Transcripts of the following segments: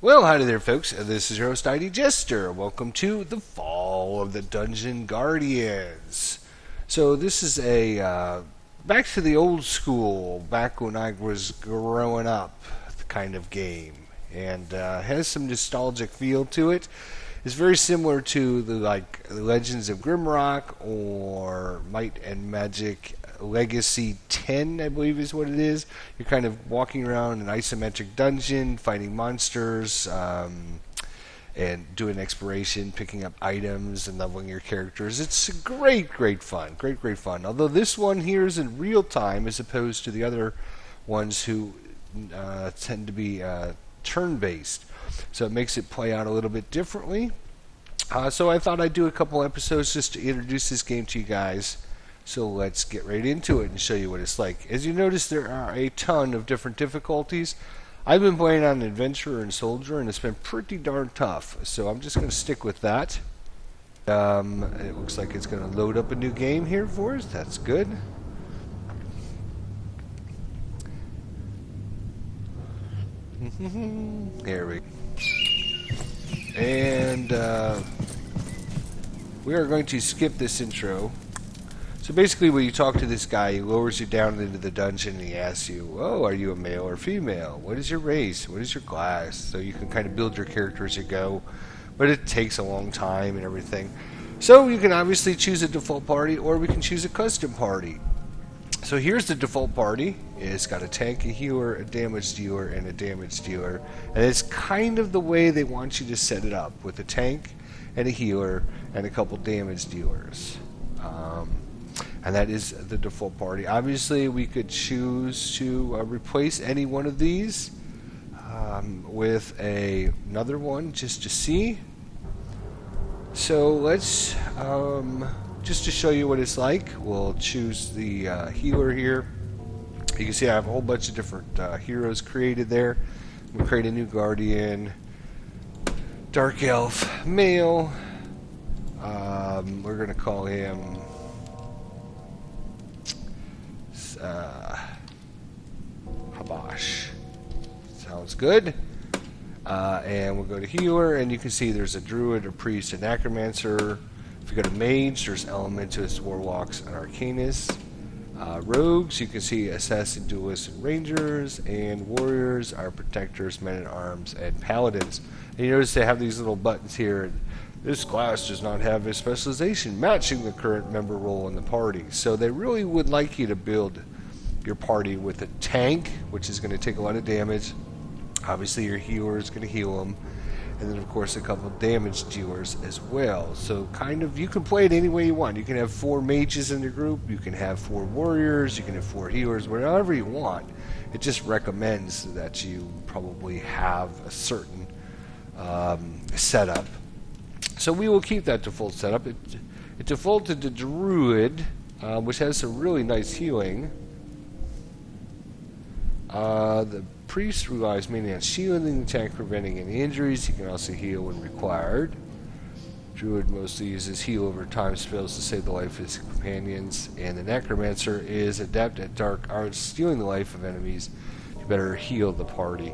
Well, howdy there, folks. This is your host, ID Jester. Welcome to the Fall of the Dungeon Guardians. So this is a back to the old school, back when I was growing up, kind of game, and has some nostalgic feel to it. It's very similar to the Legends of Grimrock or Might and Magic Legacy 10, I believe is what it is. You're kind of walking around an isometric dungeon, fighting monsters, and doing exploration, picking up items, and leveling your characters. It's great fun. Great fun. Although this one here is in real time as opposed to the other ones who tend to be turn-based. So it makes it play out a little bit differently. So I thought I'd do a couple episodes just to introduce this game to you guys. So let's get right into it and show you what it's like. As you notice, there are a ton of different difficulties. I've been playing on Adventurer and Soldier, and it's been pretty darn tough. So I'm just going to stick with that. It looks like it's going to load up a new game here for us. That's good. Here we go. And we are going to skip this intro. So basically when you talk to this guy, he lowers you down into the dungeon and he asks you, oh, are you a male or female? What is your race? What is your class? So you can kind of build your character as you go. But it takes a long time and everything. So you can obviously choose a default party, or we can choose a custom party. So here's the default party. It's got a tank, a healer, a damage dealer, and a damage dealer. And it's kind of the way they want you to set it up, with a tank and a healer and a couple damage dealers. And that is the default party. Obviously, we could choose to replace any one of these with another one just to see. So let's... just to show you what it's like, we'll choose the healer here. You can see I have a whole bunch of different heroes created there. We'll create a new guardian, dark elf, male. We're going to call him Habash. Sounds good. And we'll go to healer, and you can see there's a druid, a priest, a necromancer. If you go to mage, there's elementalists, warlocks, and arcanists. Rogues, you can see assassin, duelists, and rangers. And warriors are protectors, men-at-arms, and paladins. And you notice they have these little buttons here. This class does not have a specialization matching the current member role in the party. So they really would like you to build your party with a tank, which is going to take a lot of damage. Obviously, your healer is going to heal them. And then, of course, a couple of damage dealers as well. So, kind of, you can play it any way you want. You can have 4 mages in the group. You can have 4 warriors. You can have 4 healers. Whatever you want. It just recommends that you probably have a certain setup. So, we will keep that default setup. It defaulted to Druid, which has some really nice healing. The priest relies mainly on shielding the tank, preventing any injuries. He can also heal when required. Druid mostly uses heal over time spells to save the life of his companions. And the necromancer is adept at dark arts, stealing the life of enemies. You better heal the party.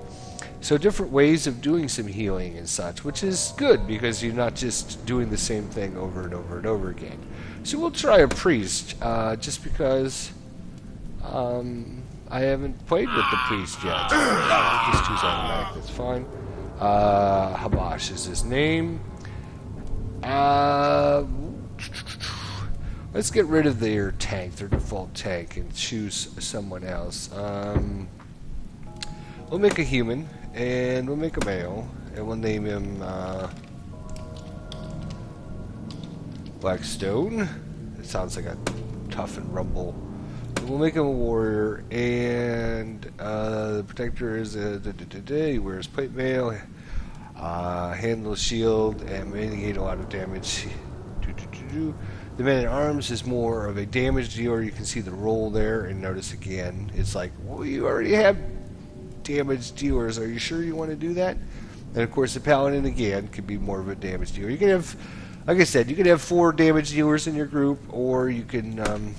So different ways of doing some healing and such, which is good because you're not just doing the same thing over and over and over again. So we'll try a priest, just because I haven't played with the priest yet. Just choose automatic, that's fine. Habash is his name. Let's get rid of their tank, their default tank, and choose someone else. We'll make a human, and we'll make a male, and we'll name him Blackstone. It sounds like a tough and rumble. We'll make him a warrior, and the protector is he wears plate mail, handles shield, and mitigate a lot of damage. The man-at-arms is more of a damage dealer. You can see the roll there, and notice again, it's like, well, you already have damage dealers. Are you sure you want to do that? And of course, the paladin again could be more of a damage dealer. You can have, like I said, you can have 4 damage dealers in your group, or you can.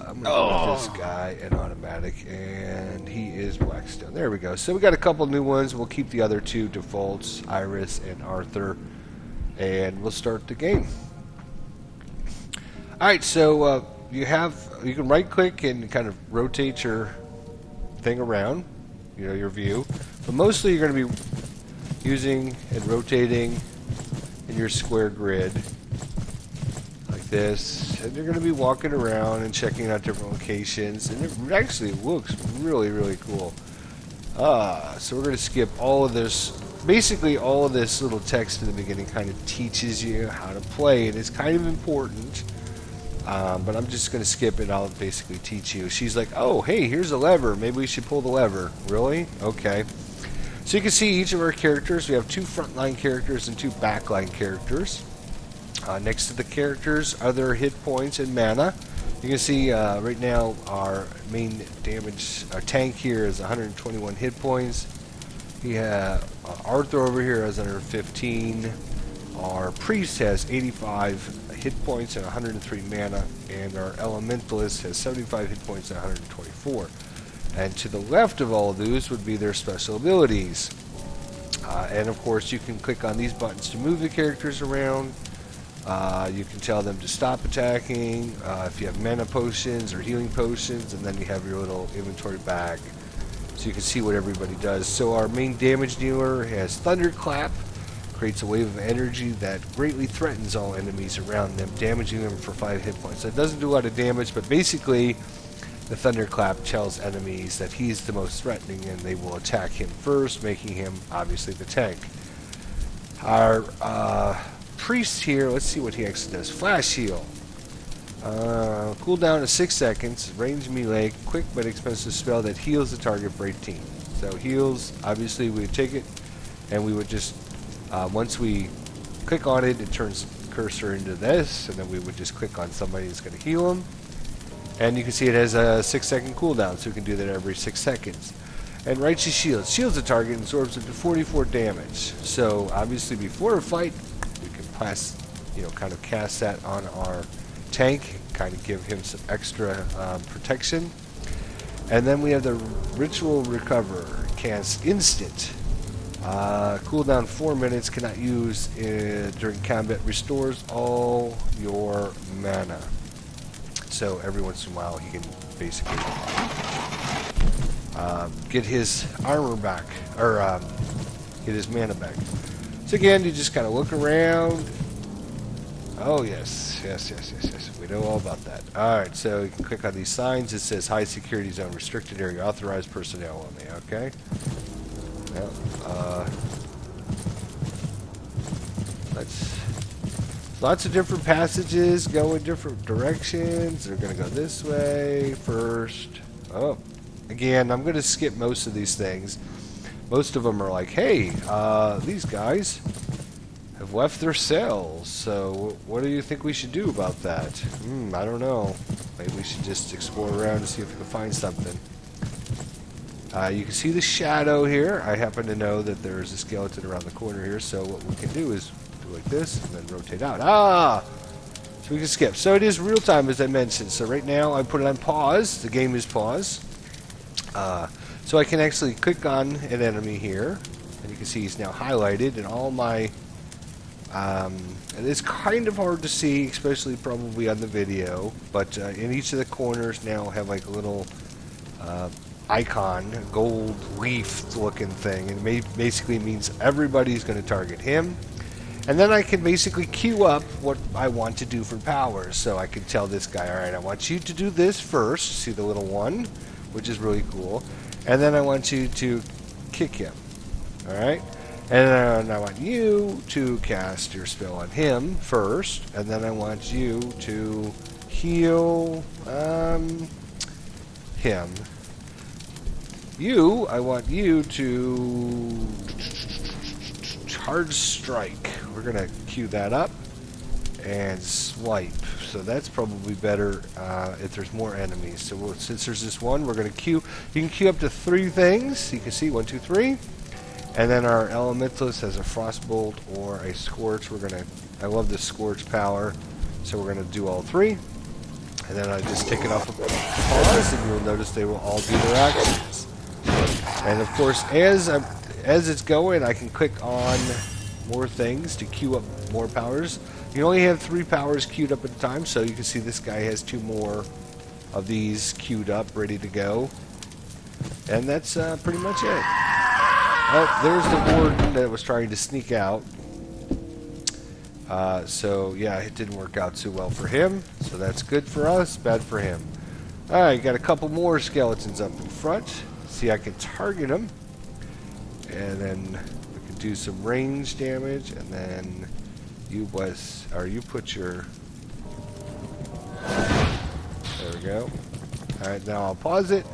I'm I'm going to go with this guy in automatic, and he is Blackstone. There we go. So we got a couple new ones. We'll keep the other two defaults, Iris and Arthur, and we'll start the game. Alright, so you can right click and kind of rotate your thing around, your view, but mostly you're going to be using and rotating in your square grid like this, and you're going to be walking around and checking out different locations, and it actually looks really, really cool. So we're going to skip all of this. Basically, all of this little text in the beginning kind of teaches you how to play, and it's kind of important. But I'm just going to skip it. I'll basically teach you. She's like, oh, hey, here's a lever. Maybe we should pull the lever. Really? Okay. So you can see each of our characters. We have 2 frontline characters and 2 backline characters. Next to the characters are their hit points and mana. You can see right now our main damage, our tank here is 121 hit points. We have Arthur over here has 115. Our priest has 85 hit points and 103 mana, and our elementalist has 75 hit points and 124. And to the left of all of these would be their special abilities. And of course you can click on these buttons to move the characters around. You can tell them to stop attacking if you have mana potions or healing potions, and then you have your little inventory bag so you can see what everybody does. So our main damage dealer has Thunderclap, creates a wave of energy that greatly threatens all enemies around them, damaging them for 5 hit points. So it doesn't do a lot of damage, but basically the Thunderclap tells enemies that he's the most threatening and they will attack him first, making him obviously the tank. Our priest here, let's see what he actually does. Flash heal. Cooldown is 6 seconds, range melee, quick but expensive spell that heals the target for 18. So heals, obviously we would take it and we would just, once we click on it, it turns the cursor into this, and then we would just click on somebody that's going to heal them. And you can see it has a 6-second cooldown, so we can do that every 6 seconds. And Righteous Shield. Shields the target and absorbs up to 44 damage. So obviously before a fight, we can pass, kind of cast that on our tank, kind of give him some extra protection. And then we have the Ritual Recover. Cast instant. Cooldown 4 minutes, cannot use during combat, restores all your mana. So every once in a while he can basically get his armor back, or get his mana back. So again, you just kind of look around. Oh yes. We know all about that. Alright, so you can click on these signs. It says high security zone, restricted area, authorized personnel only, okay? Well, lots of different passages go in different directions. They're going to go this way first. Oh, again, I'm going to skip most of these things. Most of them are like, hey, these guys have left their cells, so what do you think we should do about that? I don't know. Maybe we should just explore around and see if we can find something. You can see the shadow here. I happen to know that there's a skeleton around the corner here, so what we can do is do like this and then rotate out. So we can skip. So it is real time, as I mentioned. So right now I put it on pause. The game is paused. So I can actually click on an enemy here, and you can see he's now highlighted, and all my and it's kind of hard to see, especially probably on the video, but in each of the corners now have like a little icon, gold leaf looking thing, and it basically means everybody's going to target him. And then I can basically queue up what I want to do for powers. So I can tell this guy, alright, I want you to do this first, see the little one, which is really cool, and then I want you to kick him, alright? And then I want you to cast your spell on him first, and then I want you to heal him. I want you to charge strike. We're going to queue that up and swipe. So that's probably better if there's more enemies. So since there's this one, we're going to queue. You can queue up to 3 things. You can see 1, 2, 3. And then our elementalist has a frostbolt or a scorch. I love this scorch power, so we're going to do all 3. And then I just take it off of pause, and you'll notice they will all do their actions. And of course, as it's going, I can click on more things to queue up more powers. You only have 3 powers queued up at a time, so you can see this guy has 2 more of these queued up, ready to go. And that's pretty much it. Oh, there's the warden that was trying to sneak out. So yeah, it didn't work out too well for him. So that's good for us, bad for him. Alright, got a couple more skeletons up in front. See, I can target them. And then we can do some range damage. And then you put your... There we go. Alright, now I'll pause it.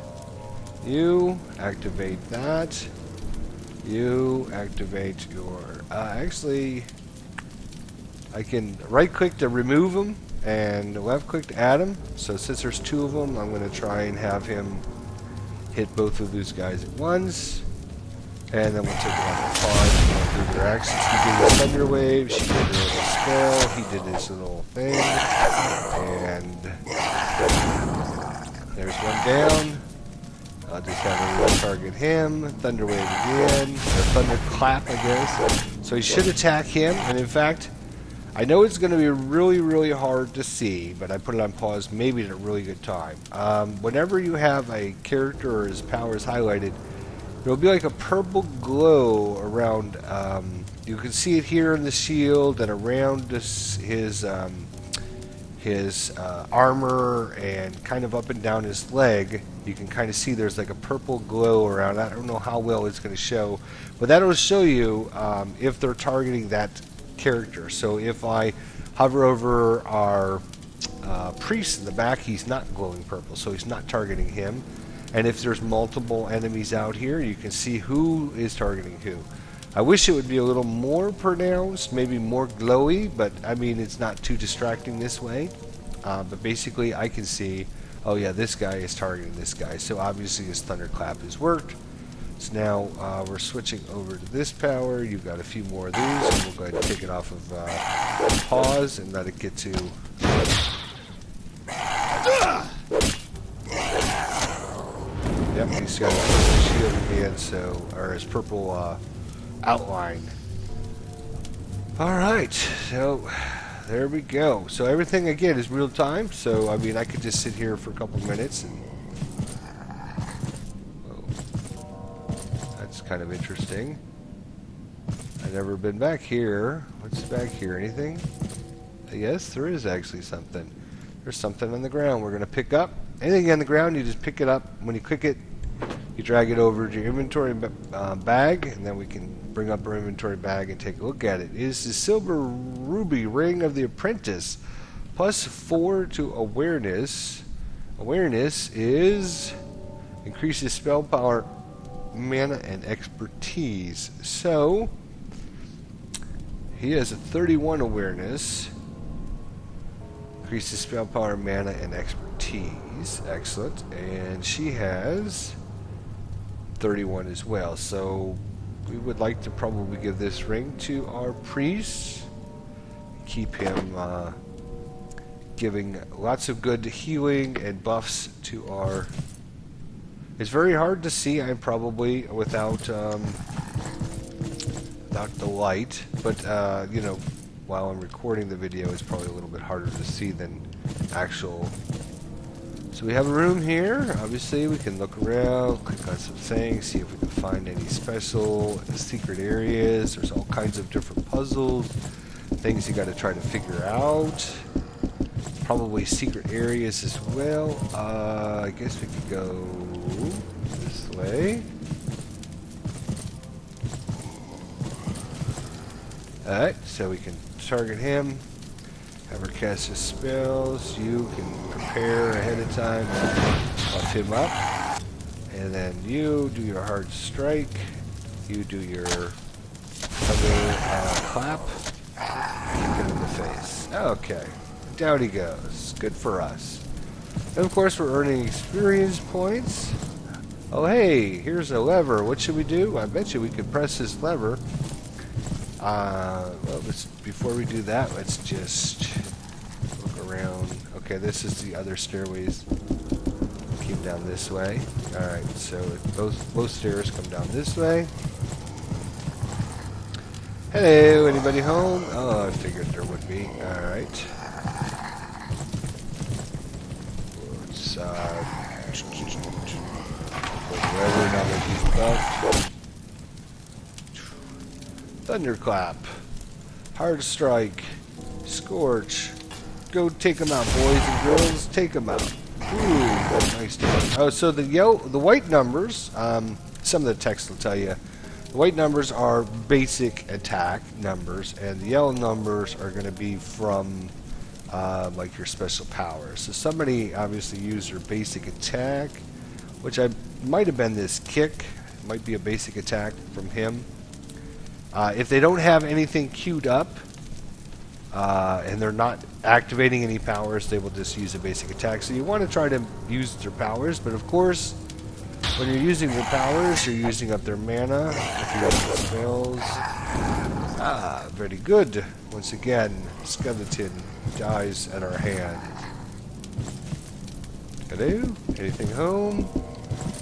You activate that. You activate your... actually, I can right-click to remove them and left-click to add them. So since there's 2 of them, I'm going to try and have him hit both of those guys at once. And then we'll take it on the pause and go through their actions. He did his thunder wave. She did her little spell. He did his little thing. And there's one down. I'll just have everyone target him. Thunder wave again. Or thunder clap, I guess. So he should attack him. And in fact, I know it's going to be really, really hard to see, but I put it on pause maybe at a really good time. Whenever you have a character or his powers highlighted, there'll be like a purple glow around. You can see it here in the shield and around his armor and kind of up and down his leg. You can kind of see there's like a purple glow around. I don't know how well it's going to show, but that'll show you if they're targeting that character. So if I hover over our priest in the back, he's not glowing purple, so he's not targeting him. And if there's multiple enemies out here, you can see who is targeting who. I wish it would be a little more pronounced, maybe more glowy, but I mean, it's not too distracting this way. But basically, I can see, oh yeah, this guy is targeting this guy. So obviously his thunderclap has worked. So now we're switching over to this power. You've got a few more of these, and we'll go ahead and take it off of pause and let it get to... Yep, he's got his purple shield again, so, or his purple outline. Alright, so there we go. So everything again is real time, so I mean I could just sit here for a couple minutes and that's kind of interesting. I've never been back here. What's back here? Anything? Yes, there is actually something. There's something on the ground we're going to pick up. Anything on the ground, you just pick it up. When you click it, you drag it over to your inventory bag, and then we can bring up our inventory bag and take a look at it. It is the Silver Ruby Ring of the Apprentice, plus 4 to awareness. Awareness is increases spell power, mana, and expertise. So he has a 31 awareness, increases spell power, mana, and expertise. Excellent. And she has 31 as well. So we would like to probably give this ring to our priest. Keep him giving lots of good healing and buffs to our... It's very hard to see, I'm probably, without the light. But, you know, while I'm recording the video, it's probably a little bit harder to see than actual... So we have a room here. Obviously, we can look around, click on some things, see if we can find any special secret areas. There's all kinds of different puzzles, things you got to try to figure out. Probably secret areas as well. I guess we could go this way. Alright, so we can target him. Have her cast his spells. You can prepare ahead of time and buff him up. And then you do your hard strike. You do your thunder clap. Kick him in the face. Okay. Down he goes. Good for us. And of course we're earning experience points. Oh hey, here's a lever. What should we do? I bet you we could press this lever. Well, before we do that, let's just look around. Okay, this is the other stairways. Came down this way. Alright, so both stairs come down this way. Hello, anybody home? Oh, I figured there would be. Alright. Let's, wherever now that Thunderclap. Hard Strike. Scorch. Go take them out, boys and girls. Take them out. Ooh, nice damage. Oh, so the white numbers, some of the text will tell you, the white numbers are basic attack numbers, and the yellow numbers are going to be from like your special powers. So somebody obviously used their basic attack, which might have been this kick. It might be a basic attack from him. If they don't have anything queued up, and they're not activating any powers, they will just use a basic attack. So you want to try to use their powers, but of course, when you're using their powers, you're using up their mana. If you have spells, very good. Once again, skeleton dies at our hand. Hello? Anything home?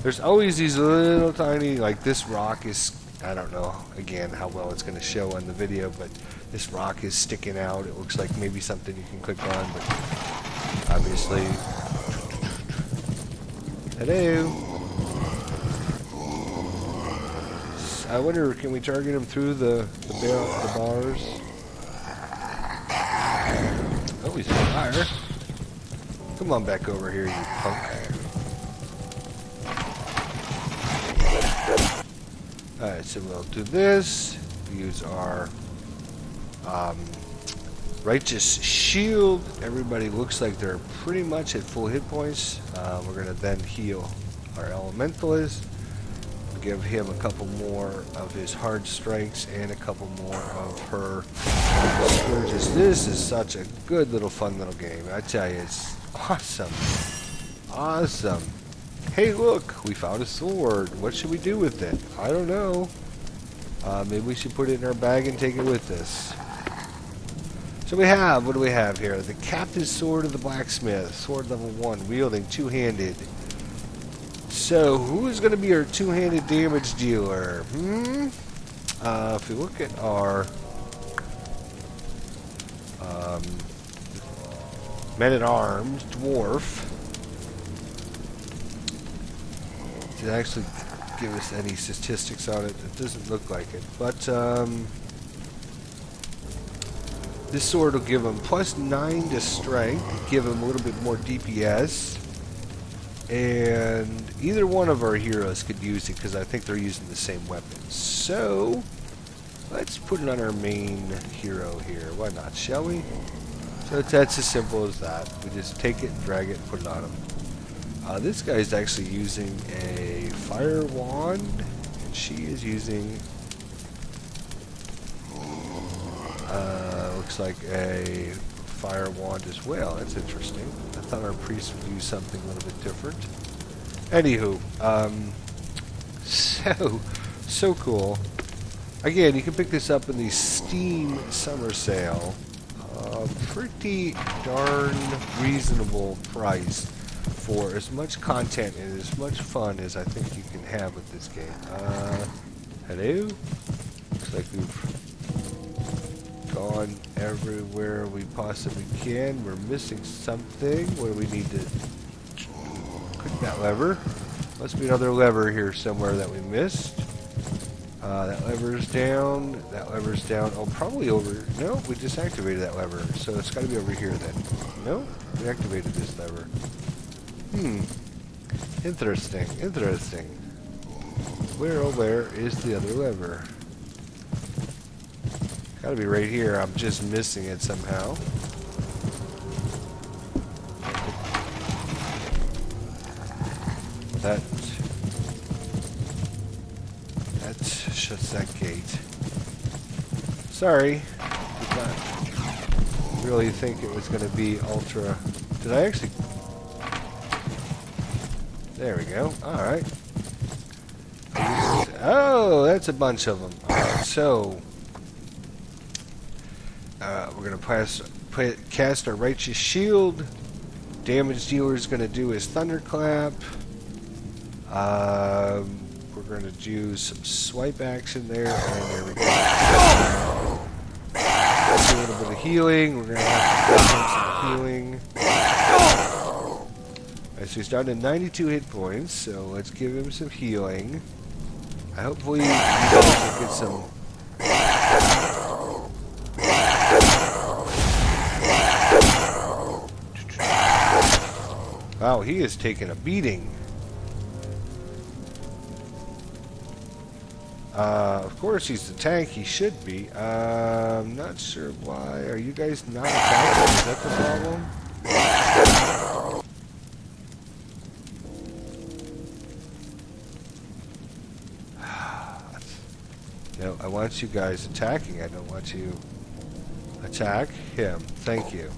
There's always these little tiny, like this rock is, I don't know, again, how well it's going to show on the video, but this rock is sticking out. It looks like maybe something you can click on, but obviously... Hello? I wonder, can we target him through the bars? Oh, he's on fire. Come on back over here, you punk. Alright, so we'll do this. Use our righteous shield. Everybody looks like they're pretty much at full hit points. We're going to then heal our elementalist. Give him a couple more of his hard strikes and a couple more of her scourges. This is such a good little fun little game. I tell you, it's awesome. Awesome. Hey, look, we found a sword. What should we do with it? I don't know. Maybe we should put it in our bag and take it with us. So what do we have here? The Captain's Sword of the Blacksmith. Sword level 1, wielding two-handed. So, who is going to be our two-handed damage dealer? If we look at our men-at-arms, dwarf, did it actually give us any statistics on it? It doesn't look like it. But, this sword will give him +9 to strength, give him a little bit more DPS. And either one of our heroes could use it because I think they're using the same weapons. So, let's put it on our main hero here. Why not, shall we? So that's as simple as that. We just take it and drag it and put it on him. This guy's actually using a fire wand, and she is using, looks like a fire wand as well. That's interesting. I thought our priest would use something a little bit different. Anywho, so cool. Again, you can pick this up in the Steam Summer Sale. Pretty darn reasonable price for as much content and as much fun as I think you can have with this game. Hello? Looks like we've gone everywhere we possibly can. We're missing something. What do we need to click that lever? Must be another lever here somewhere that we missed. That lever's down. That lever's down. Oh, probably over. No, we just activated that lever. So it's got to be over here then. No, we activated this lever. Interesting. Interesting. Where, oh, where is the other lever? Gotta be right here. I'm just missing it somehow. That shuts that gate. Sorry. Did not really think it was going to be ultra. Did I actually? There we go. Alright. Oh, that's a bunch of them. Alright, so we're going to cast our Righteous Shield. Damage dealer is going to do his Thunderclap. We're going to do some swipe action there, and there we go. Let's do a little bit of healing. We're going to have to do some healing. Alright, so he's down to 92 hit points, so let's give him some healing. Hopefully you guys can get some... Wow, he is taking a beating. Of course he's the tank, he should be. I'm not sure why. Are you guys not attacking? Is that the problem? No, I want you guys attacking. I don't want you attack him. Thank you.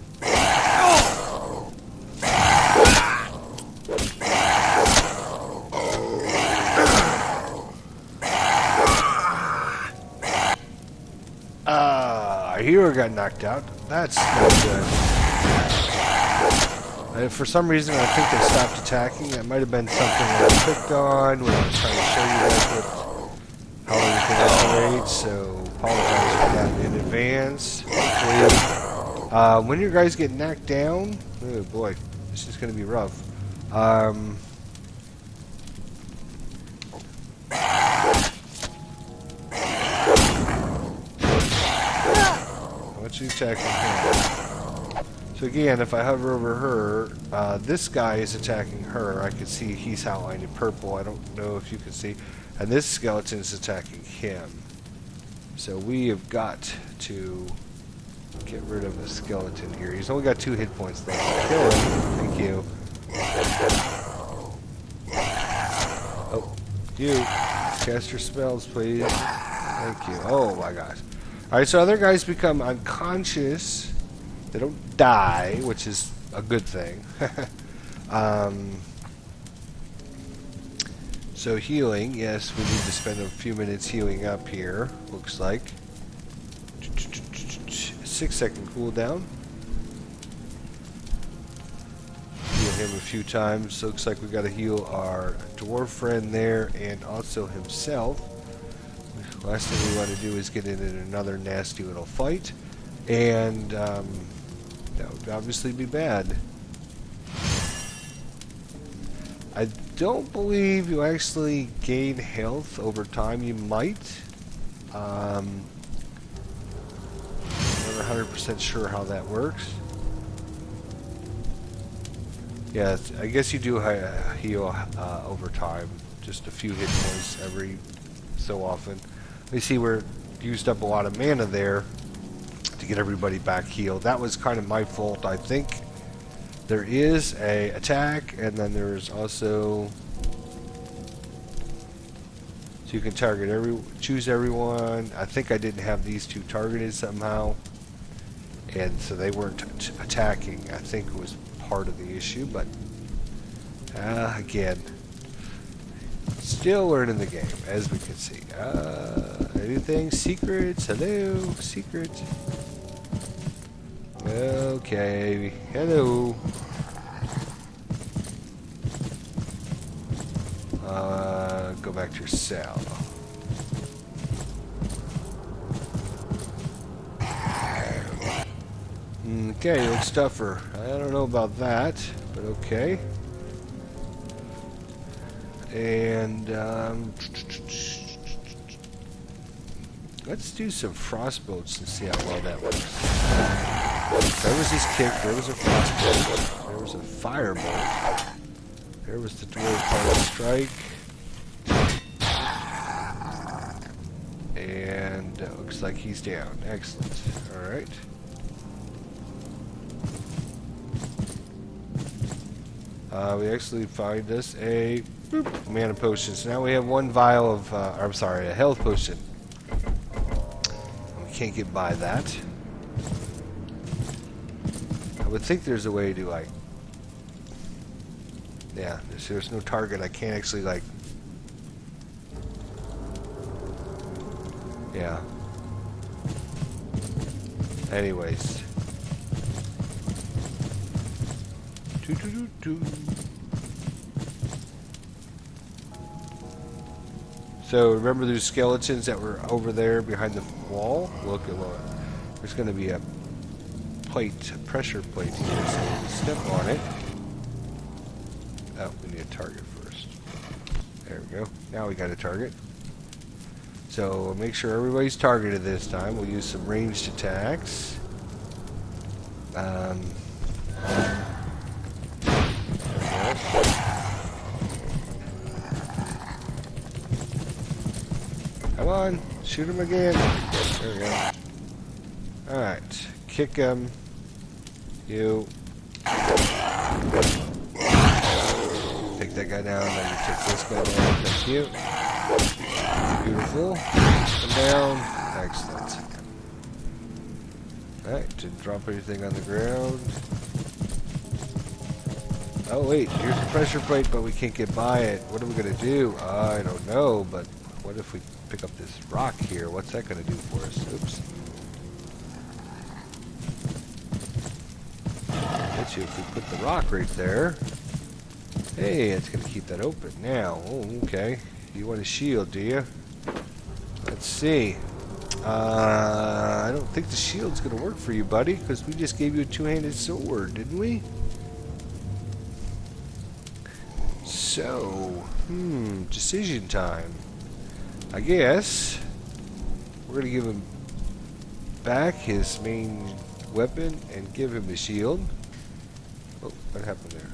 Our hero got knocked out. That's not good. For some reason, I think they stopped attacking. That might have been something that I clicked on when I was trying to show you guys how everything operates. So, apologize for that in advance. Hopefully, when your guys get knocked down, oh boy, this is going to be rough. She's attacking him. So again, if I hover over her, this guy is attacking her. I can see he's outlined in purple. I don't know if you can see. And this skeleton is attacking him. So we have got to get rid of the skeleton here. He's only got 2 hit points left. Kill him. Thank you. Oh, you. Cast your spells, please. Thank you. Oh my gosh. Alright, so other guys become unconscious. They don't die, which is a good thing. So healing, yes, we need to spend a few minutes healing up here, looks like. 6-second cooldown. Heal him a few times. Looks like we got to heal our dwarf friend there and also himself. Last thing we want to do is get in another nasty little fight, and that would obviously be bad. I don't believe you actually gain health over time. You might. I'm not 100% sure how that works. Yeah, I guess you do heal over time. Just a few hit points every so often. You see we're used up a lot of mana there to get everybody back healed. That was kind of my fault, I think. There is a attack, and then there's also... So you can target choose everyone. I think I didn't have these two targeted somehow. And so they weren't attacking. I think it was part of the issue, but... again... Still learning the game, as we can see. Anything? Secrets? Hello? Secrets? Okay. Hello. Go back to your cell. Okay, looks tougher. I don't know about that, but okay. And let's do some frostbolts and see how well that works. There was his kick, there was a frostbolt, there was a firebolt, there was the dwarf power strike, and looks like he's down. Excellent. Alright. We actually find us a mana potion. So now we have 1 vial of, I'm sorry, a health potion. We can't get by that. I would think there's a way to, like, yeah, there's no target. I can't actually, like, yeah. Anyways. So remember those skeletons that were over there behind the wall? Look at what. There's going to be a plate, a pressure plate here, so step on it. Oh, we need a target first. There we go. Now we got a target. So make sure everybody's targeted this time. We'll use some ranged attacks. Come on, shoot him again. There we go. Alright, kick him. You. Take that guy down, then you take this guy down. Thank you. Beautiful. Come down. Excellent. Alright, didn't drop anything on the ground. Oh wait, here's the pressure plate, but we can't get by it. What are we going to do? I don't know, but what if we pick up this rock here? What's that going to do for us? Oops. Bet you if we put the rock right there. Hey, it's going to keep that open now. Oh, okay. You want a shield, do you? Let's see. I don't think the shield's going to work for you, buddy, because we just gave you a two-handed sword, didn't we? So, decision time. I guess we're going to give him back his main weapon and give him the shield. Oh, what happened there?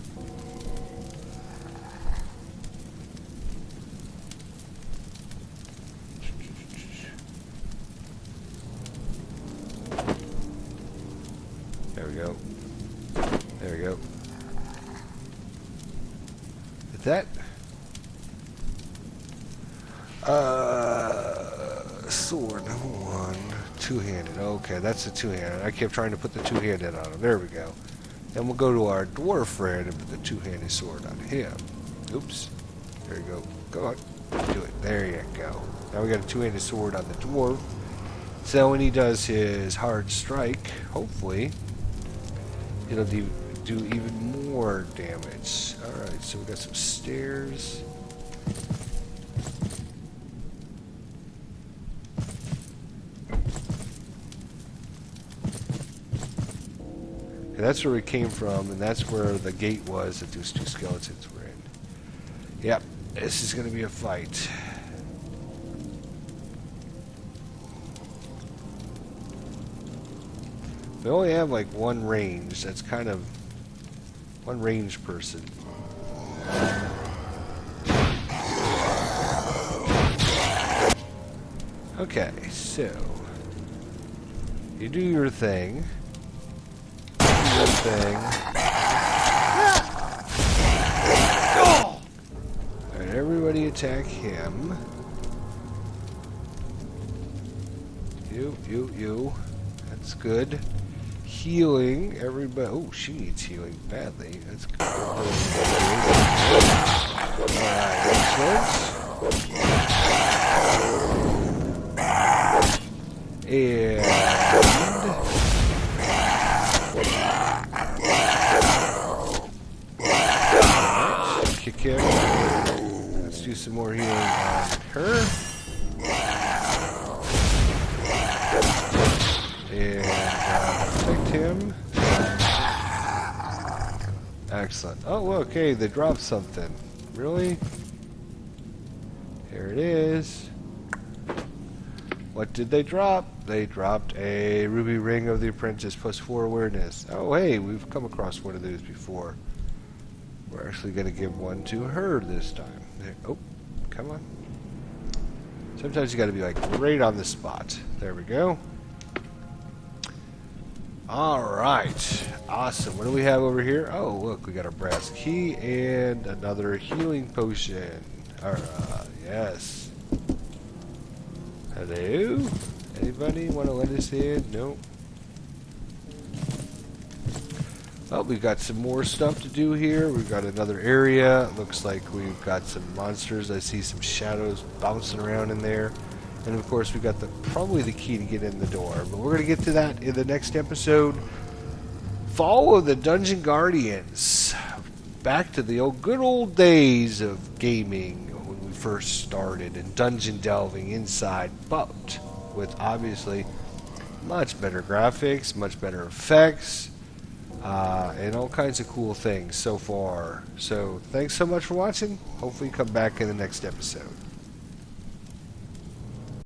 There we go. There we go. Is that? Sword, number one. Two-handed. Okay, that's the two-handed. I kept trying to put the two-handed on him. There we go. Then we'll go to our dwarf friend and put the two-handed sword on him. Oops. There you go. Go on. Do it. There you go. Now we got a two-handed sword on the dwarf. So when he does his hard strike, hopefully, it'll do even more damage. Alright, so we got some stairs. And that's where we came from, and that's where the gate was that those two skeletons were in. Yep, this is going to be a fight. We only have like one range. That's kind of one range person. Okay, so you do your thing. Your thing. Alright, everybody attack him. You. That's good. Healing, everybody. Oh, she needs healing badly. That's good. Alright, and kick him. Let's do some more healing on her. And protect him. Excellent. Oh, okay, they dropped something. Really? Here it is. What did they drop? They dropped a ruby ring of the apprentice plus 4 awareness. Oh, hey, we've come across one of those before. We're actually going to give one to her this time. There. Oh, come on. Sometimes you got to be like right on the spot. There we go. Alright, awesome. What do we have over here? Oh, look, we got a brass key and another healing potion. Alright, yes. Hello? Anybody want to let us in? Nope. Well, we've got some more stuff to do here. We've got another area. Looks like we've got some monsters. I see some shadows bouncing around in there. And of course, we got probably the key to get in the door. But we're going to get to that in the next episode. Fall of the Dungeon Guardians. Back to the good old days of gaming when we first started and dungeon delving inside, but with obviously much better graphics, much better effects, and all kinds of cool things so far. So thanks so much for watching. Hopefully you come back in the next episode.